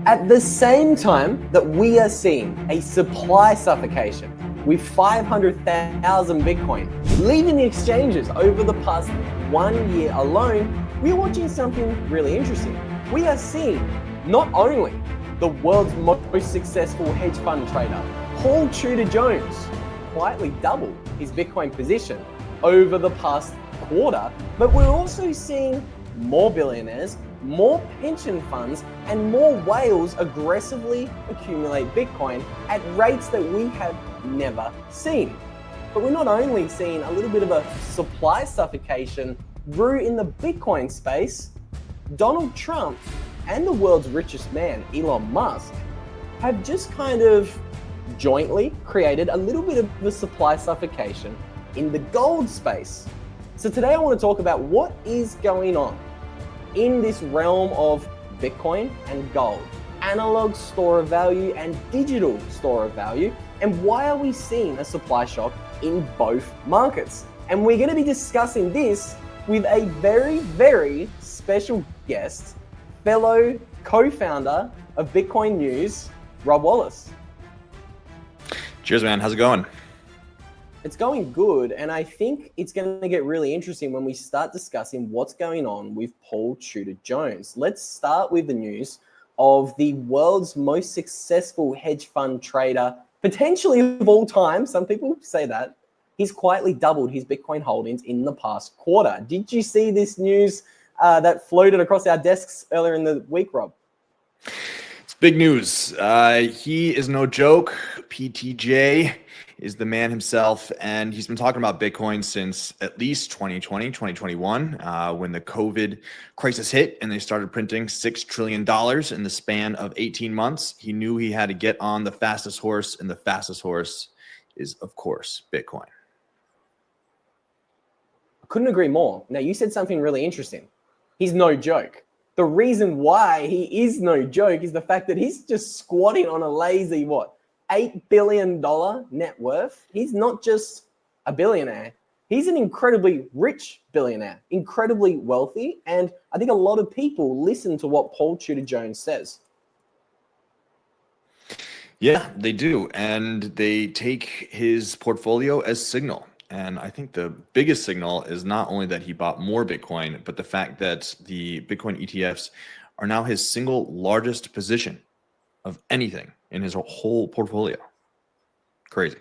At the same time that we are seeing a supply suffocation with 500,000 Bitcoin leaving the exchanges over the past 1 year alone, we're watching something really interesting. We are seeing not only the world's most successful hedge fund trader, Paul Tudor Jones, quietly double his Bitcoin position over the past quarter, but we're also seeing more billionaires, more pension funds, and more whales aggressively accumulate Bitcoin at rates that we have never seen. But we're not only seeing a little bit of a supply suffocation brew in the Bitcoin space, Donald Trump and the world's richest man, Elon Musk, have just kind of jointly created a little bit of a supply suffocation in the gold space. So today I want to talk about what is going on in this realm of Bitcoin and gold, analog store of value and digital store of value, and why are we seeing a supply shock in both markets? And we're going to be discussing this with a very, very special guest, fellow co-founder of Bitcoin News, Rob Wallace. Cheers, man. How's it going? It's going good, and I think it's going to get really interesting when we start discussing what's going on with Paul Tudor Jones. Let's start with the news of the world's most successful hedge fund trader, potentially of all time. Some people say that. He's quietly doubled his Bitcoin holdings in the past quarter. Did you see this news that floated across our desks earlier in the week, Rob? It's big news. He is no joke. PTJ is the man himself, and he's been talking about Bitcoin since at least 2020, 2021, when the COVID crisis hit and they started printing $6 trillion in the span of 18 months. He knew he had to get on the fastest horse, and the fastest horse is, of course, Bitcoin. I couldn't agree more. Now, you said something really interesting. He's no joke. The reason why he is no joke is the fact that he's just squatting on a lazy, $8 billion net worth. He's not just a billionaire. He's an incredibly rich billionaire, incredibly wealthy. And I think a lot of people listen to what Paul Tudor Jones says. Yeah, they do. And they take his portfolio as signal. And I think the biggest signal is not only that he bought more Bitcoin, but the fact that the Bitcoin ETFs are now his single largest position of anything in his whole portfolio. Crazy.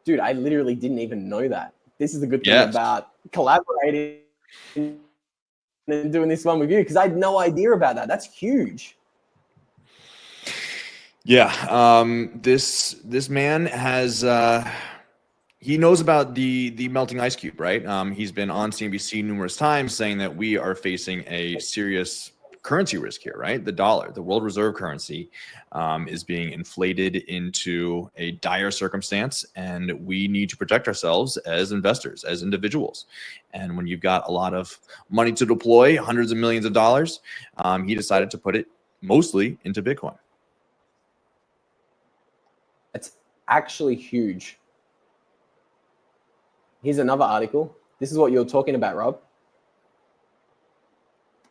Dude, I literally didn't even know that. This is the good thing about collaborating and doing this one with you, because I had no idea about that. That's huge. Yeah, this man has he knows about the melting ice cube, right? He's been on CNBC numerous times saying that we are facing a serious currency risk here, right? The dollar, the world reserve currency, is being inflated into a dire circumstance, and we need to protect ourselves as investors, as individuals. And when you've got a lot of money to deploy, hundreds of millions of dollars, he decided to put it mostly into Bitcoin. It's actually huge. Here's another article. This is what you're talking about, Rob.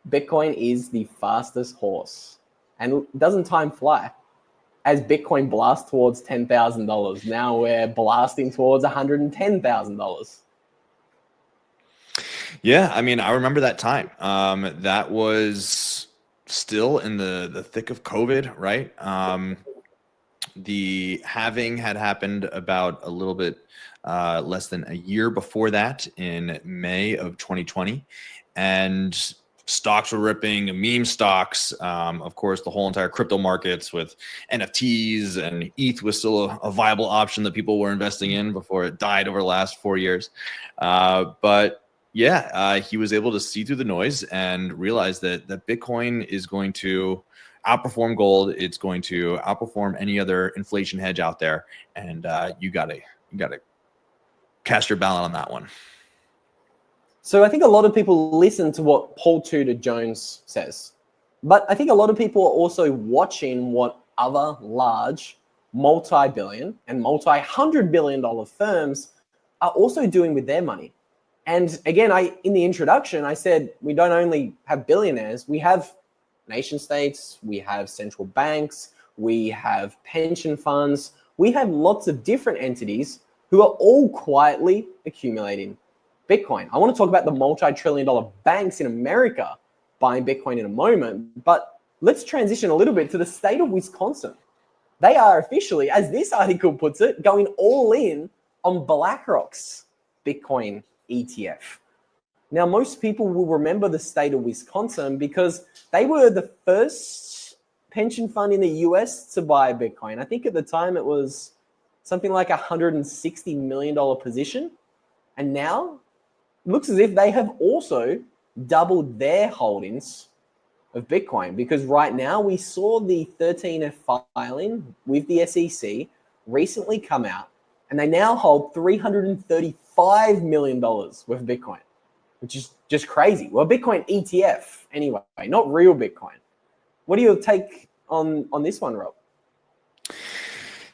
Bitcoin is the fastest horse. And doesn't time fly? As Bitcoin blasts towards $10,000, now we're blasting towards $110,000. Yeah, I mean, I remember that time. That was still in the thick of COVID, right? The halving had happened about a little bit less than a year before that, in May of 2020. And stocks were ripping, meme stocks, of course, the whole entire crypto markets with NFTs, and ETH was still a viable option that people were investing in before it died over the last 4 years. But yeah, he was able to see through the noise and realize that Bitcoin is going to outperform gold. It's going to outperform any other inflation hedge out there. And you gotta cast your ballot on that one. So I think a lot of people listen to what Paul Tudor Jones says, but I think a lot of people are also watching what other large multi-billion and multi-hundred billion dollar firms are also doing with their money. And again, in the introduction, I said we don't only have billionaires, we have nation states, we have central banks, we have pension funds, we have lots of different entities who are all quietly accumulating Bitcoin. I want to talk about the multi-trillion-dollar banks in America buying Bitcoin in a moment, but let's transition a little bit to the state of Wisconsin. They are officially, as this article puts it, going all in on BlackRock's Bitcoin ETF. Now, most people will remember the state of Wisconsin because they were the first pension fund in the US to buy Bitcoin. I think at the time it was something like $160 million position. And now it looks as if they have also doubled their holdings of Bitcoin, because right now we saw the 13F filing with the SEC recently come out, and they now hold $335 million worth of Bitcoin, which is just crazy. Well, Bitcoin ETF anyway, not real Bitcoin. What do you take on this one, Rob?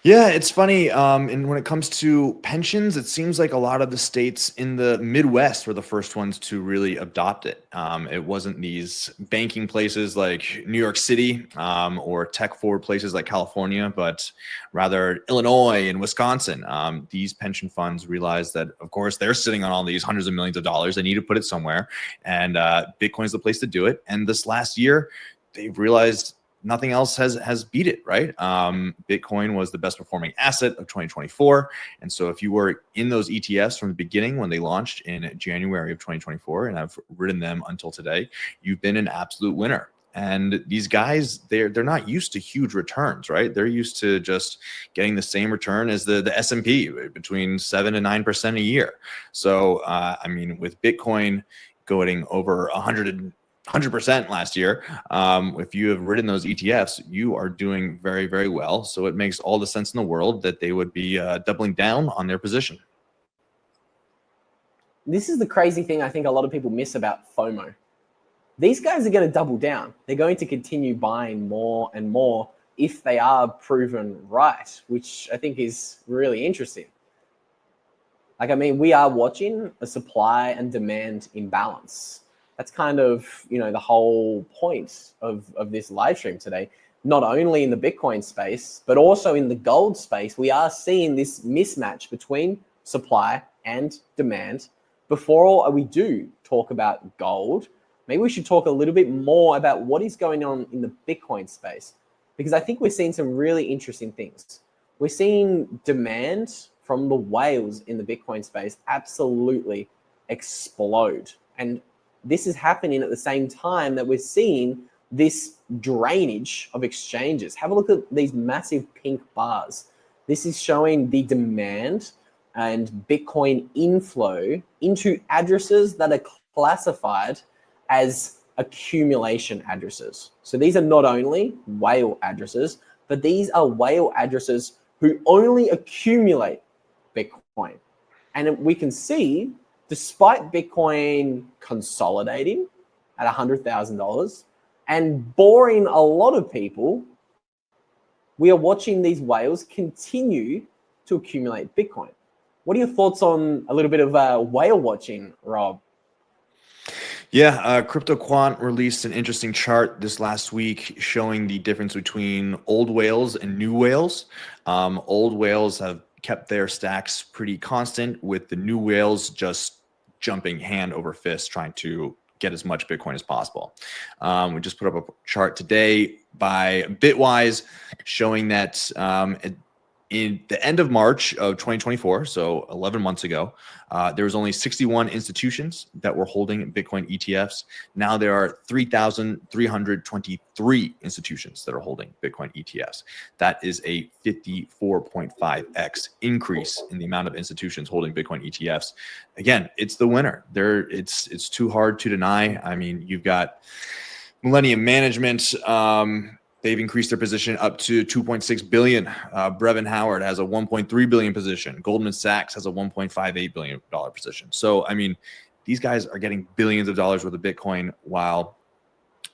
Yeah, it's funny. And when it comes to pensions, it seems like a lot of the states in the Midwest were the first ones to really adopt it. It wasn't these banking places like New York City or tech forward places like California, but rather Illinois and Wisconsin. These pension funds realized that, of course, they're sitting on all these hundreds of millions of dollars. They need to put it somewhere, and Bitcoin is the place to do it. And this last year, they've realized nothing else has beat it, right? Bitcoin was the best performing asset of 2024. And so if you were in those ETFs from the beginning when they launched in January of 2024, and I've ridden them until today, you've been an absolute winner. And these guys, they're not used to huge returns, right? They're used to just getting the same return as the S&P, between 7 and 9% a year. So, I mean, with Bitcoin going over 100% last year. If you have ridden those ETFs, you are doing very, very well. So it makes all the sense in the world that they would be doubling down on their position. This is the crazy thing I think a lot of people miss about FOMO. These guys are going to double down. They're going to continue buying more and more if they are proven right, which I think is really interesting. Like, I mean, we are watching a supply and demand imbalance. That's kind of, the whole point of this live stream today. Not only in the Bitcoin space, but also in the gold space, we are seeing this mismatch between supply and demand. Before we do talk about gold, maybe we should talk a little bit more about what is going on in the Bitcoin space, because I think we're seeing some really interesting things. We're seeing demand from the whales in the Bitcoin space absolutely explode. And this is happening at the same time that we're seeing this drainage of exchanges. Have a look at these massive pink bars. This is showing the demand and Bitcoin inflow into addresses that are classified as accumulation addresses. So these are not only whale addresses, but these are whale addresses who only accumulate Bitcoin. And we can see, despite Bitcoin consolidating at $100,000 and boring a lot of people, we are watching these whales continue to accumulate Bitcoin. What are your thoughts on a little bit of whale watching, Rob? Yeah, CryptoQuant released an interesting chart this last week showing the difference between old whales and new whales. Old whales have kept their stacks pretty constant, with the new whales just jumping hand over fist trying to get as much Bitcoin as possible. We just put up a chart today by Bitwise showing that in the end of March of 2024, so 11 months ago, there was only 61 institutions that were holding Bitcoin ETFs. Now there are 3,323 institutions that are holding Bitcoin ETFs. That is a 54.5x increase in the amount of institutions holding Bitcoin ETFs. Again, it's the winner. It's too hard to deny. I mean, you've got Millennium Management. They've increased their position up to 2.6 billion. Brevin Howard has a 1.3 billion position. Goldman Sachs has a 1.58 billion dollar position. So, I mean, these guys are getting billions of dollars worth of Bitcoin while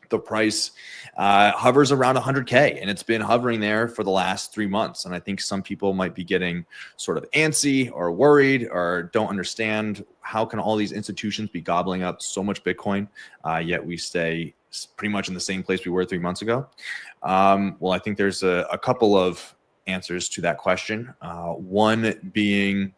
the price hovers around 100K, and it's been hovering there for the last 3 months. And I think some people might be getting sort of antsy or worried or don't understand how can all these institutions be gobbling up so much Bitcoin, yet we stay pretty much in the same place we were 3 months ago? Well, I think there's a couple of answers to that question. One being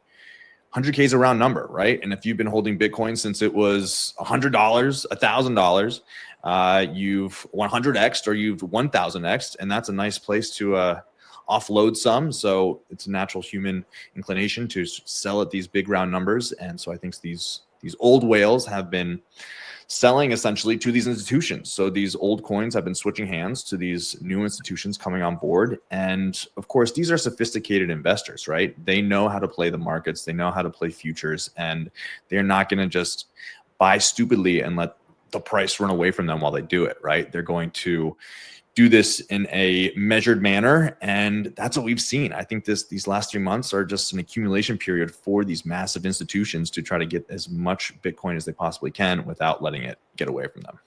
100K is a round number, right? And if you've been holding Bitcoin since it was $100, $1,000, you've 100x'd or you've 1000x'd, and that's a nice place to offload some. So it's a natural human inclination to sell at these big round numbers. And so I think these old whales have been selling essentially to these institutions. So these old coins have been switching hands to these new institutions coming on board. And of course, these are sophisticated investors, right? They know how to play the markets. They know how to play futures, and they're not going to just buy stupidly and let the price run away from them while they do it, right? They're going to do this in a measured manner. And that's what we've seen. I think these last 3 months are just an accumulation period for these massive institutions to try to get as much Bitcoin as they possibly can without letting it get away from them.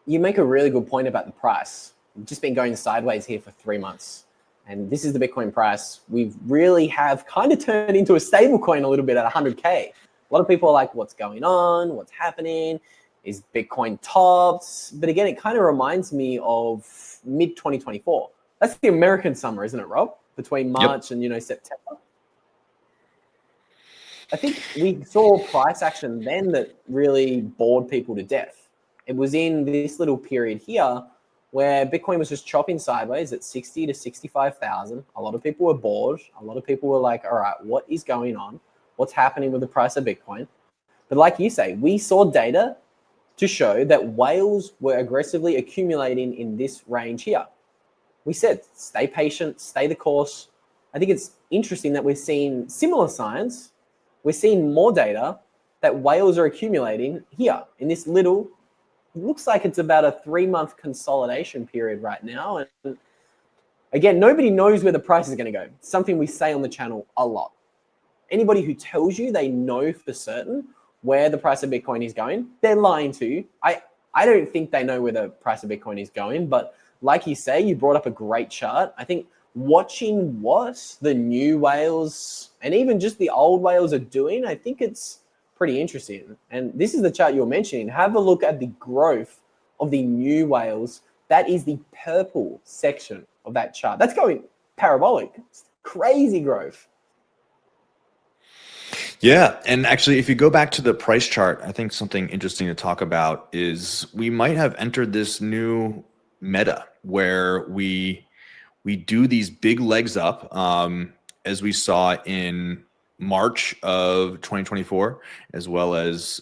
You make a really good point about the price. We've just been going sideways here for 3 months. And this is the Bitcoin price. We really have kind of turned into a stable coin a little bit at 100K. A lot of people are like, what's going on? What's happening? Is Bitcoin topped? But again, it kind of reminds me of mid-2024. That's the American summer, isn't it, Rob? Between March and, September. I think we saw price action then that really bored people to death. It was in this little period here where Bitcoin was just chopping sideways at 60 to 65,000. A lot of people were bored. A lot of people were like, all right, what is going on? What's happening with the price of Bitcoin? But like you say, we saw data to show that whales were aggressively accumulating in this range here. We said, stay patient, stay the course. I think it's interesting that we're seeing similar signs. We're seeing more data that whales are accumulating here in this little, it looks like it's about a 3-month consolidation period right now. And again, nobody knows where the price is going to go. It's something we say on the channel a lot. Anybody who tells you they know for certain where the price of Bitcoin is going, they're lying to you. I don't think they know where the price of Bitcoin is going, but like you say, you brought up a great chart. I think watching what the new whales and even just the old whales are doing, I think it's pretty interesting. And this is the chart you're mentioning. Have a look at the growth of the new whales. That is the purple section of that chart. That's going parabolic. It's crazy growth. Yeah. And actually, if you go back to the price chart, I think something interesting to talk about is we might have entered this new meta where we do these big legs up, as we saw in March of 2024, as well as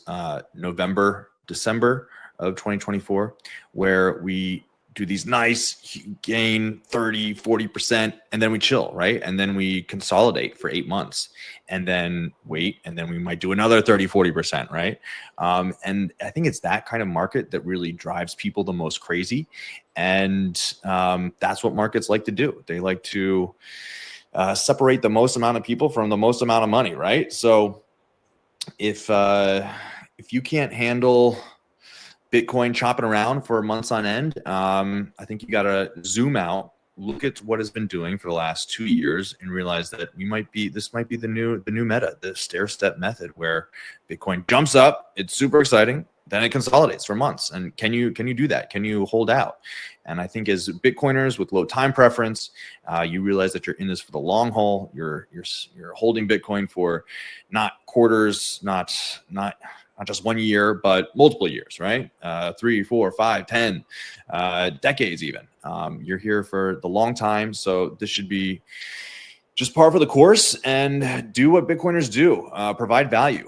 November, December of 2024, where we do these nice gain 30, 40%, and then we chill, right? And then we consolidate for 8 months and then wait, and then we might do another 30, 40%, right? And I think it's that kind of market that really drives people the most crazy. And that's what markets like to do. They like to separate the most amount of people from the most amount of money, right? So if you can't handle Bitcoin chopping around for months on end, I think you got to zoom out, look at what it's been doing for the last 2 years, and realize that this might be the new meta, the stair step method, where Bitcoin jumps up, it's super exciting, then it consolidates for months. And can you do that? Can you hold out? And I think as Bitcoiners with low time preference, you realize that you're in this for the long haul. You're holding Bitcoin for not quarters, not just 1 year, but multiple years, right? 3, 4, 5, 10 decades even. You're here for the long time. So this should be just par for the course, and do what Bitcoiners do. Provide value,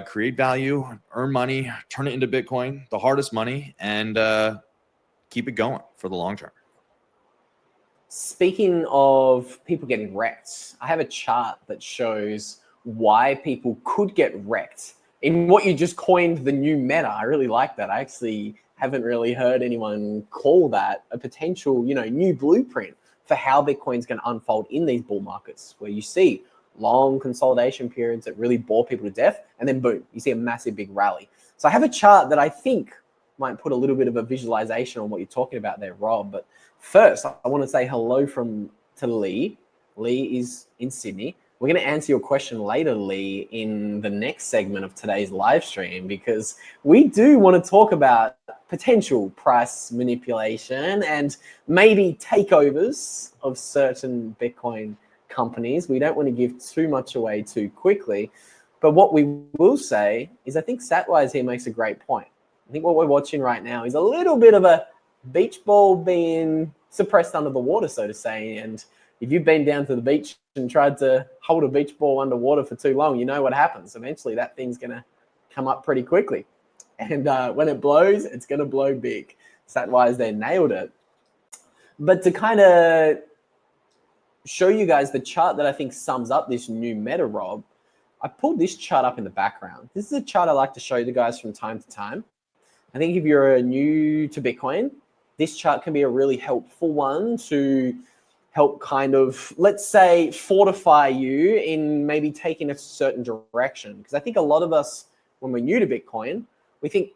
create value, earn money, turn it into Bitcoin, the hardest money, and keep it going for the long term. Speaking of people getting wrecked, I have a chart that shows why people could get wrecked in what you just coined the new meta. I really like that. I actually haven't really heard anyone call that a potential, new blueprint for how Bitcoin's going to unfold in these bull markets, where you see long consolidation periods that really bore people to death, and then boom, you see a massive big rally. So I have a chart that I think might put a little bit of a visualization on what you're talking about there, Rob. But first, I want to say hello to Lee. Lee is in Sydney. We're going to answer your question later, Lee, in the next segment of today's live stream, because we do want to talk about potential price manipulation and maybe takeovers of certain Bitcoin companies. We don't want to give too much away too quickly. But what we will say is I think Satwise here makes a great point. I think what we're watching right now is a little bit of a beach ball being suppressed under the water, so to say. And if you've been down to the beach and tried to hold a beach ball underwater for too long, you know what happens. Eventually, that thing's going to come up pretty quickly. And when it blows, it's going to blow big. Satwise there nailed it. But to kind of show you guys the chart that I think sums up this new meta, Rob, I pulled this chart up in the background. This is a chart I like to show you guys from time to time. I think if you're new to Bitcoin, this chart can be a really helpful one to help kind of, let's say, fortify you in maybe taking a certain direction. Because I think a lot of us, when we're new to Bitcoin, we think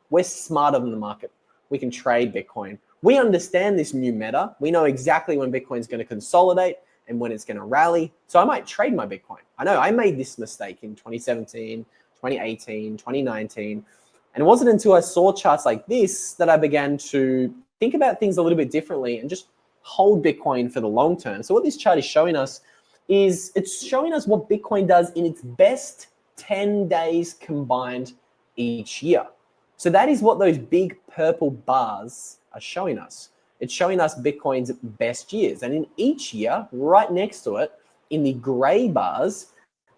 we're smarter than the market. We can trade Bitcoin. We understand this new meta. We know exactly when Bitcoin's going to consolidate and when it's going to rally. So I might trade my Bitcoin. I know I made this mistake in 2017, 2018, 2019. And it wasn't until I saw charts like this that I began to think about things a little bit differently and just hold Bitcoin for the long term. So what this chart is showing us is it's showing us what Bitcoin does in its best 10 days combined each year. So that is what those big purple bars are showing us. It's showing us Bitcoin's best years. And in each year, right next to it, in the gray bars,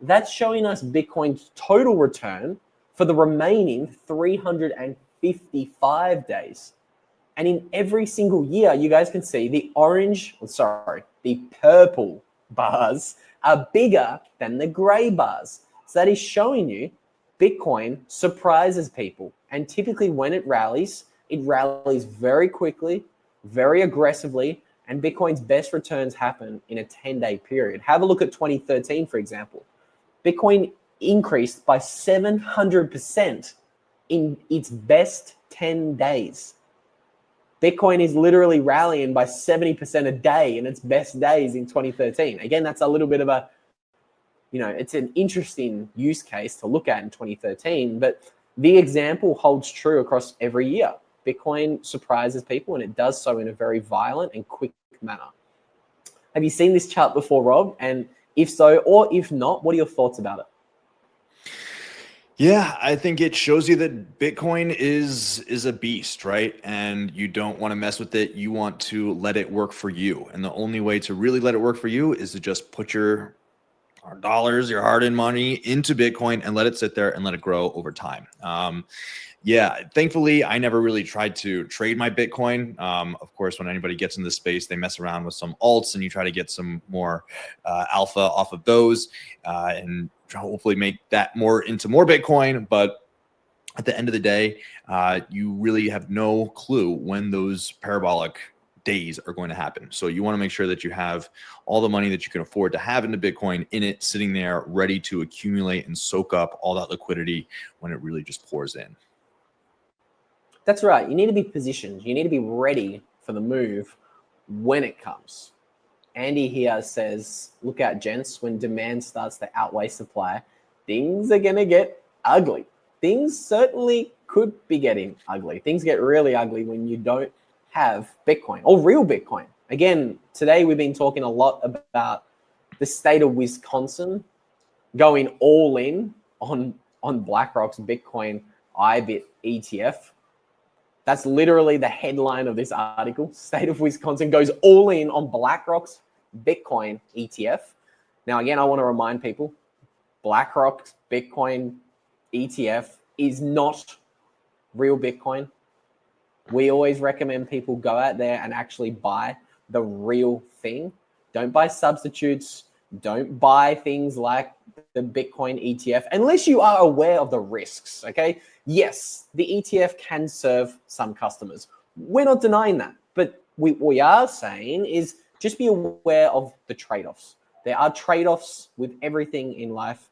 that's showing us Bitcoin's total return for the remaining 355 days. And in every single year, you guys can see the purple bars are bigger than the gray bars. So that is showing you Bitcoin surprises people. And typically when it rallies very quickly, very aggressively, and Bitcoin's best returns happen in a 10-day period. Have a look at 2013, for example. Bitcoin increased by 700% in its best 10 days. Bitcoin is literally rallying by 70% a day in its best days in 2013. Again, that's a little bit of a, it's an interesting use case to look at in 2013, but the example holds true across every year. Bitcoin surprises people, and it does so in a very violent and quick manner. Have you seen this chart before, Rob? And if so, or if not, what are your thoughts about it? Yeah, I think it shows you that Bitcoin is a beast, right? And you don't want to mess with it. You want to let it work for you. And the only way to really let it work for you is to just put your dollars, your hard-earned money into Bitcoin and let it sit there and let it grow over time. Yeah, thankfully, I never really tried to trade my Bitcoin. Of course, when anybody gets in this space, they mess around with some alts and you try to get some more alpha off of those and hopefully make that more into more Bitcoin. But at the end of the day, you really have no clue when those parabolic days are going to happen. So you want to make sure that you have all the money that you can afford to have into Bitcoin in it, sitting there ready to accumulate and soak up all that liquidity when it really just pours in. That's right. You need to be positioned. You need to be ready for the move when it comes. Andy here says, look out, gents, when demand starts to outweigh supply, things are going to get ugly. Things certainly could be getting ugly. Things get really ugly when you don't have Bitcoin or real Bitcoin. Again, today we've been talking a lot about the state of Wisconsin going all in on BlackRock's Bitcoin IBIT ETF. That's literally the headline of this article. State of Wisconsin goes all in on BlackRock's Bitcoin ETF. Now, again, I want to remind people, BlackRock's Bitcoin ETF is not real Bitcoin. We always recommend people go out there and actually buy the real thing. Don't buy substitutes. Don't buy things like the Bitcoin ETF unless you are aware of the risks, okay? Yes, the ETF can serve some customers. We're not denying that. But what we are saying is just be aware of the trade-offs. There are trade-offs with everything in life.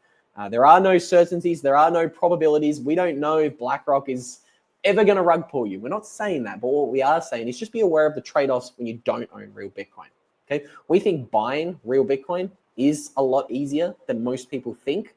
There are no certainties. There are no probabilities. We don't know if BlackRock is ever going to rug pull you. We're not saying that. But what we are saying is just be aware of the trade-offs when you don't own real Bitcoin. Okay? We think buying real Bitcoin is a lot easier than most people think.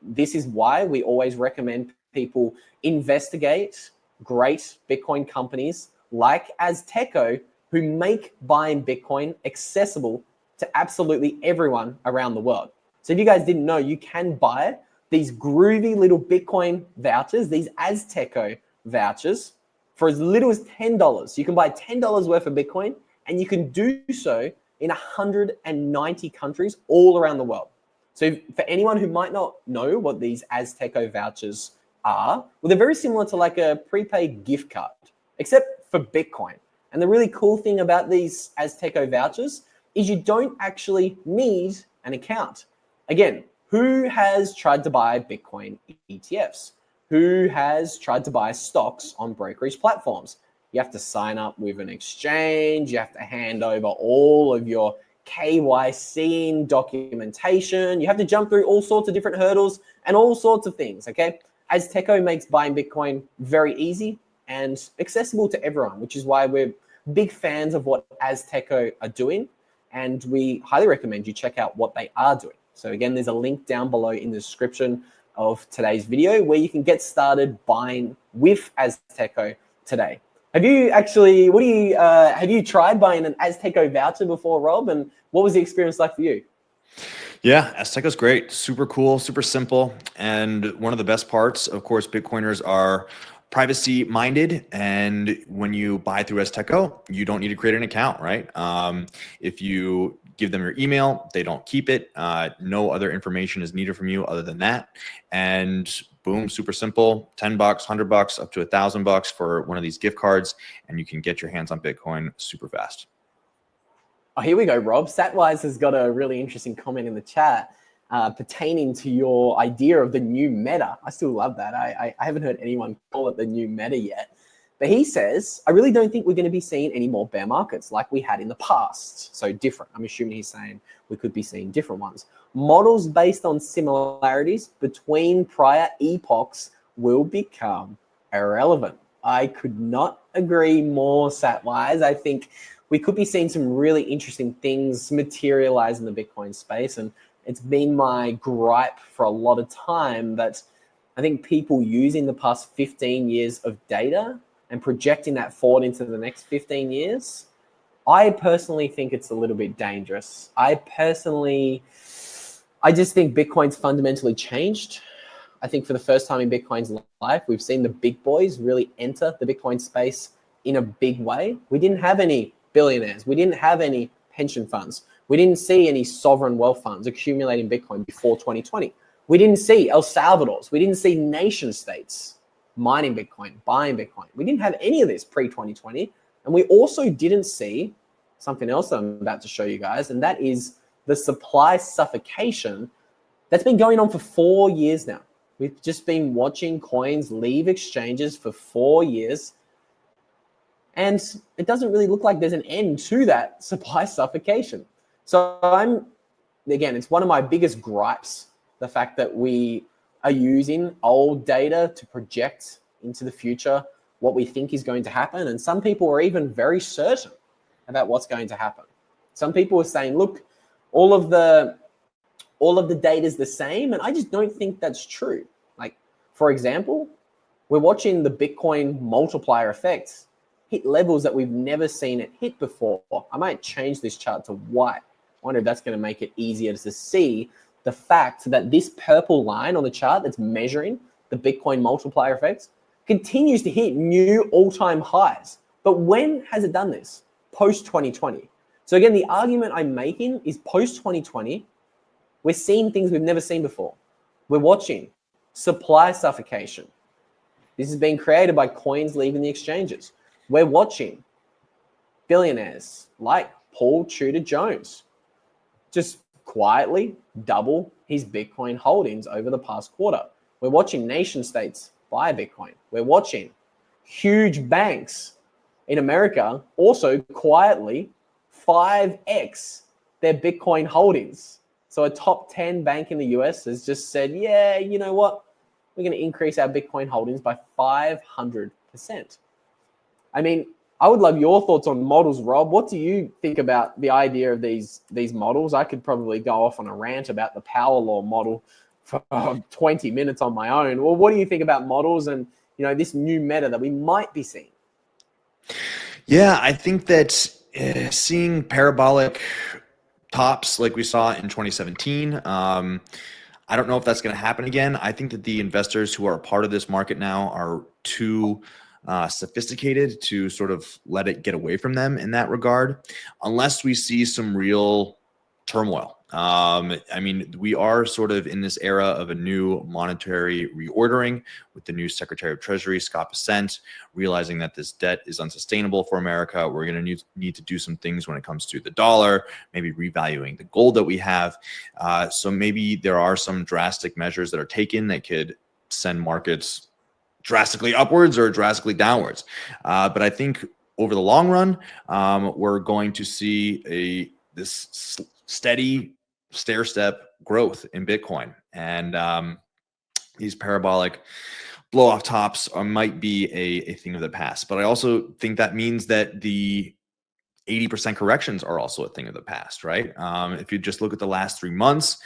This is why we always recommend people investigate great Bitcoin companies like Azteco, who make buying Bitcoin accessible to absolutely everyone around the world. So if you guys didn't know, you can buy these groovy little Bitcoin vouchers, these Azteco vouchers, for as little as $10. You can buy $10 worth of Bitcoin, and you can do so in 190 countries all around the world. So for anyone who might not know what these Azteco vouchers are, well, they're very similar to like a prepaid gift card, except for Bitcoin. And the really cool thing about these Azteco vouchers is you don't actually need an account. Again, who has tried to buy Bitcoin ETFs? Who has tried to buy stocks on brokerage platforms? You have to sign up with an exchange. You have to hand over all of your KYC documentation. You have to jump through all sorts of different hurdles and all sorts of things, okay? Azteco makes buying Bitcoin very easy and accessible to everyone, which is why we're big fans of what Azteco are doing. And we highly recommend you check out what they are doing. So again, there's a link down below in the description of today's video where you can get started buying with Azteco today. Have you actually, have you tried buying an Azteco voucher before, Rob? And what was the experience like for you? Yeah, Azteco's great. Super cool, super simple. And one of the best parts, of course, Bitcoiners are privacy minded. And when you buy through Azteco, you don't need to create an account, right? If you give them your email, they don't keep it. No other information is needed from you other than that. And boom, super simple, 10 bucks, 100 bucks, up to $1,000 for one of these gift cards. And you can get your hands on Bitcoin super fast. Oh, here we go, Rob. Satwise has got a really interesting comment in the chat pertaining to your idea of the new meta. I still love that. I haven't heard anyone call it the new meta yet. But he says, I really don't think we're going to be seeing any more bear markets like we had in the past. So different. I'm assuming he's saying we could be seeing different ones. Models based on similarities between prior epochs will become irrelevant. I could not agree more, Satwise. I think we could be seeing some really interesting things materialize in the Bitcoin space. And it's been my gripe for a lot of time that I think people using the past 15 years of data and projecting that forward into the next 15 years, I personally think it's a little bit dangerous. I just think Bitcoin's fundamentally changed. I think for the first time in Bitcoin's life, we've seen the big boys really enter the Bitcoin space in a big way. We didn't have any billionaires. We didn't have any pension funds. We didn't see any sovereign wealth funds accumulating Bitcoin before 2020. We didn't see El Salvador's. We didn't see nation states mining Bitcoin, buying Bitcoin. We didn't have any of this pre-2020. And we also didn't see something else that I'm about to show you guys, and that is the supply suffocation that's been going on for 4 years now. We've just been watching coins leave exchanges for 4 years. And it doesn't really look like there's an end to that supply suffocation. So again, it's one of my biggest gripes, the fact that we are using old data to project into the future what we think is going to happen. And some people are even very certain about what's going to happen. Some people are saying, look, all of the data is the same. And I just don't think that's true. Like, for example, we're watching the Bitcoin multiplier effect hit levels that we've never seen it hit before. I might change this chart to white. I wonder if that's going to make it easier to see the fact that this purple line on the chart that's measuring the Bitcoin multiplier effects continues to hit new all-time highs. But when has it done this? Post-2020. So again, the argument I'm making is post-2020, we're seeing things we've never seen before. We're watching supply suffocation. This is being created by coins leaving the exchanges. We're watching billionaires like Paul Tudor Jones just quietly double his Bitcoin holdings over the past quarter. We're watching nation states buy Bitcoin. We're watching huge banks in America also quietly 5x their Bitcoin holdings. So a top 10 bank in the US has just said, yeah, you know what? We're going to increase our Bitcoin holdings by 500%. I mean, I would love your thoughts on models, Rob. What do you think about the idea of these models? I could probably go off on a rant about the power law model for 20 minutes on my own. Well, what do you think about models and this new meta that we might be seeing? Yeah, I think that seeing parabolic tops like we saw in 2017, I don't know if that's going to happen again. I think that the investors who are a part of this market now are too sophisticated to sort of let it get away from them in that regard, unless we see some real turmoil. I mean, we are sort of in this era of a new monetary reordering with the new Secretary of Treasury, Scott Bessent, realizing that this debt is unsustainable for America. We're going to need to do some things when it comes to the dollar, maybe revaluing the gold that we have. So maybe there are some drastic measures that are taken that could send markets drastically upwards or drastically downwards. But I think over the long run, we're going to see this steady stair-step growth in Bitcoin. And these parabolic blow-off tops might be a thing of the past. But I also think that means that the 80% corrections are also a thing of the past, right? If you just look at the last 3 months,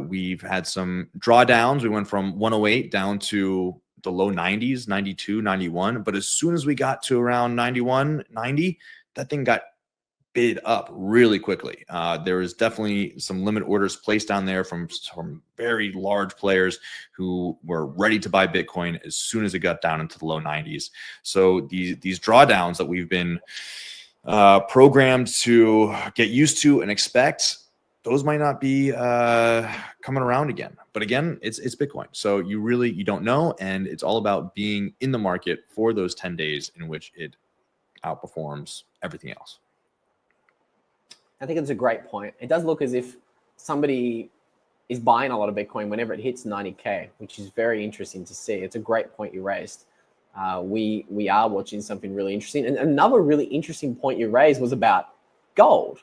we've had some drawdowns. We went from 108 down to the low 90s, 92, 91. But as soon as we got to around 91, 90, that thing got bid up really quickly. There was definitely some limit orders placed down there from very large players who were ready to buy Bitcoin as soon as it got down into the low 90s. So these drawdowns that we've been programmed to get used to and expect, those might not be coming around again. But again, it's Bitcoin. So you don't know. And it's all about being in the market for those 10 days in which it outperforms everything else. I think it's a great point. It does look as if somebody is buying a lot of Bitcoin whenever it hits 90K, which is very interesting to see. It's a great point you raised. We are watching something really interesting. And another really interesting point you raised was about gold.